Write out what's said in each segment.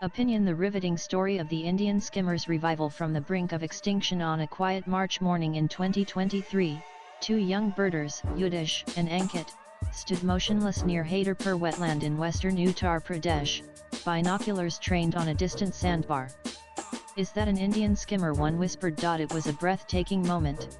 Opinion: the riveting story of the Indian skimmers' revival from the brink of extinction. On a quiet March morning in 2023, two young birders, Yudish and Ankit, stood motionless near Haidarpur wetland in western Uttar Pradesh, binoculars trained on a distant sandbar. "Is that an Indian skimmer?" one whispered. It was a breathtaking moment.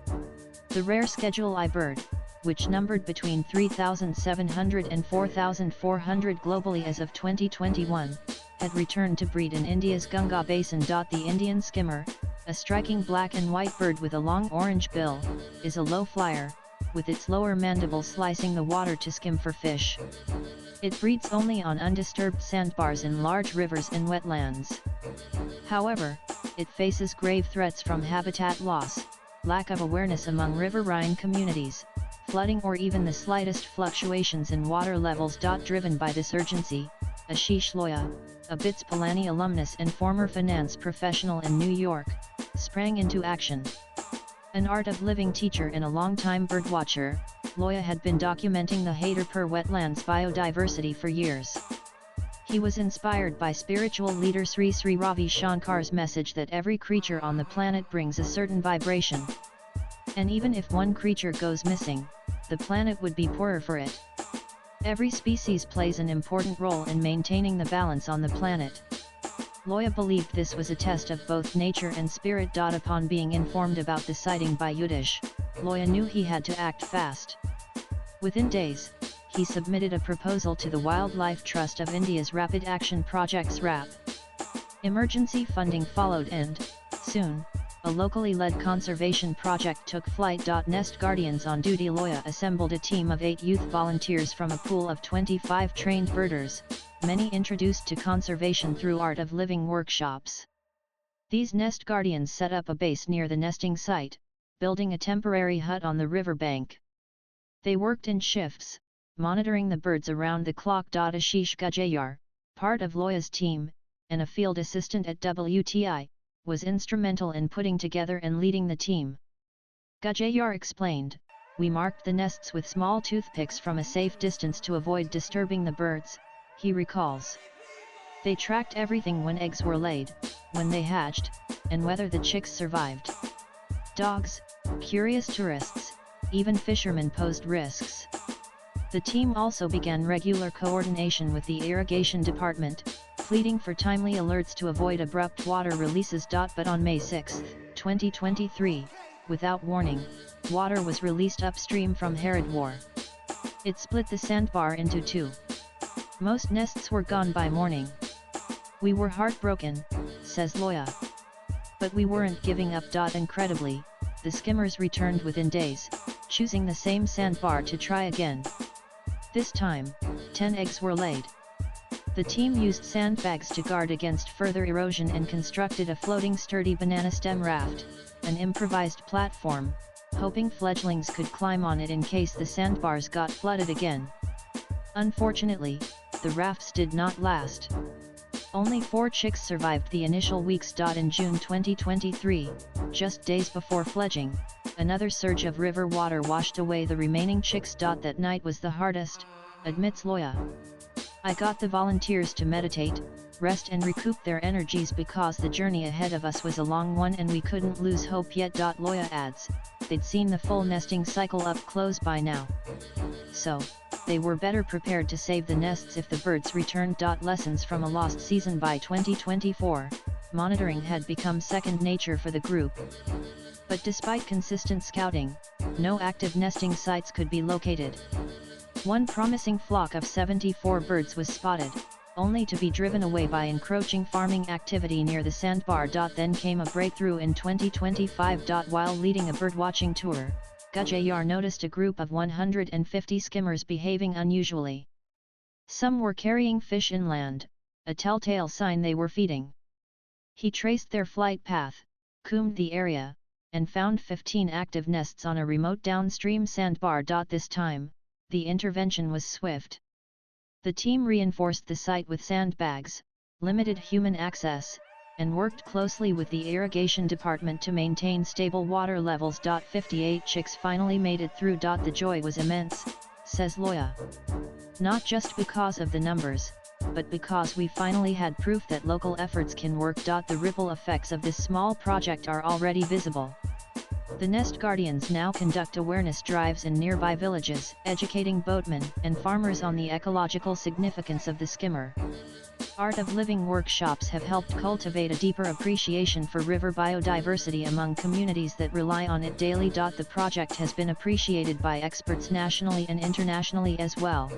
The rare Schedule I bird, which numbered between 3,700 and 4,400 globally as of 2021, had returned to breed in India's Ganga Basin. The Indian skimmer, a striking black and white bird with a long orange bill, is a low flyer, with its lower mandible slicing the water to skim for fish. It breeds only on undisturbed sandbars in large rivers and wetlands. However, it faces grave threats from habitat loss, lack of awareness among riverine communities, flooding, or even the slightest fluctuations in water levels. Driven by this urgency, Ashish Loya, a BITS Pilani alumnus and former finance professional in New York, sprang into action. An art of living teacher and a longtime birdwatcher, Loya had been documenting the Haidarpur wetlands biodiversity for years. He was inspired by spiritual leader Sri Sri Ravi Shankar's message that every creature on the planet brings a certain vibration. And even if one creature goes missing, the planet would be poorer for it. Every species plays an important role in maintaining the balance on the planet. Loya believed this was a test of both nature and spirit. Upon being informed about the sighting by Yudish, Loya knew he had to act fast. Within days, he submitted a proposal to the Wildlife Trust of India's Rapid Action Projects (RAP). Emergency funding followed and, soon, a locally led conservation project took flight. Nest Guardians on duty. Loya assembled a team of 8 youth volunteers from a pool of 25 trained birders, many introduced to conservation through art of living workshops. These Nest Guardians set up a base near the nesting site, building a temporary hut on the riverbank. They worked in shifts, monitoring the birds around the clock. Ashish Gajayar, part of Loya's team, and a field assistant at WTI, was instrumental in putting together and leading the team. Gajayar explained, "We marked the nests with small toothpicks from a safe distance to avoid disturbing the birds," he recalls. "They tracked everything: when eggs were laid, when they hatched, and whether the chicks survived. Dogs, curious tourists, even fishermen posed risks." The team also began regular coordination with the irrigation department, pleading for timely alerts to avoid abrupt water releases. But on May 6, 2023, without warning, water was released upstream from Haridwar. It split the sandbar into two. Most nests were gone by morning. "We were heartbroken," says Loya. "But we weren't giving up." Incredibly, the skimmers returned within days, choosing the same sandbar to try again. This time, 10 eggs were laid. The team used sandbags to guard against further erosion and constructed a floating sturdy banana stem raft, an improvised platform, hoping fledglings could climb on it in case the sandbars got flooded again. Unfortunately, the rafts did not last. Only 4 chicks survived the initial weeks. In June 2023, just days before fledging, another surge of river water washed away the remaining chicks. That night was the hardest, admits Loya. "I got the volunteers to meditate, rest and recoup their energies because the journey ahead of us was a long one and we couldn't lose hope yet." Loya adds, they'd seen the full nesting cycle up close by now. So, they were better prepared to save the nests if the birds returned. Lessons from a lost season. By 2024, monitoring had become second nature for the group. But despite consistent scouting, no active nesting sites could be located. One promising flock of 74 birds was spotted, only to be driven away by encroaching farming activity near the sandbar. Then came a breakthrough in 2025. While leading a birdwatching tour, Gajayar noticed a group of 150 skimmers behaving unusually. Some were carrying fish inland, a telltale sign they were feeding. He traced their flight path, combed the area, and found 15 active nests on a remote downstream sandbar. This time, the intervention was swift. The team reinforced the site with sandbags, limited human access, and worked closely with the irrigation department to maintain stable water levels. 58 chicks finally made it through. The joy was immense, says Loya. Not just because of the numbers, but because we finally had proof that local efforts can work. The ripple effects of this small project are already visible. The Nest Guardians now conduct awareness drives in nearby villages, educating boatmen and farmers on the ecological significance of the skimmer. Art of living workshops have helped cultivate a deeper appreciation for river biodiversity among communities that rely on it daily. The project has been appreciated by experts nationally and internationally as well.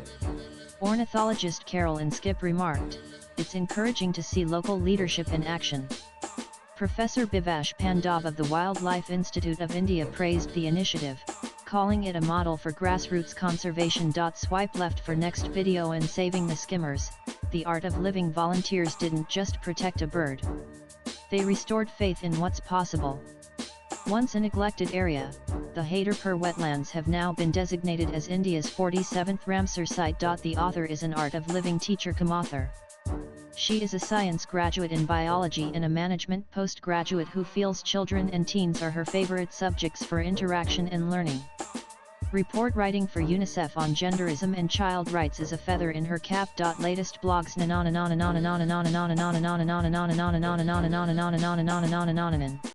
Ornithologist Carol and Skip remarked, "It's encouraging to see local leadership in action." Professor Bhivash Pandav of the Wildlife Institute of India praised the initiative, calling it a model for grassroots conservation. Swipe left for next video. In saving the skimmers, the Art of Living volunteers didn't just protect a bird. They restored faith in what's possible. Once a neglected area, the Haderpur wetlands have now been designated as India's 47th Ramsar site. The author is an Art of Living teacher cum author. She is a science graduate in biology and a management postgraduate who feels children and teens are her favorite subjects for interaction and learning. Report writing for UNICEF on genderism and child rights is a feather in her cap. Latest blogs.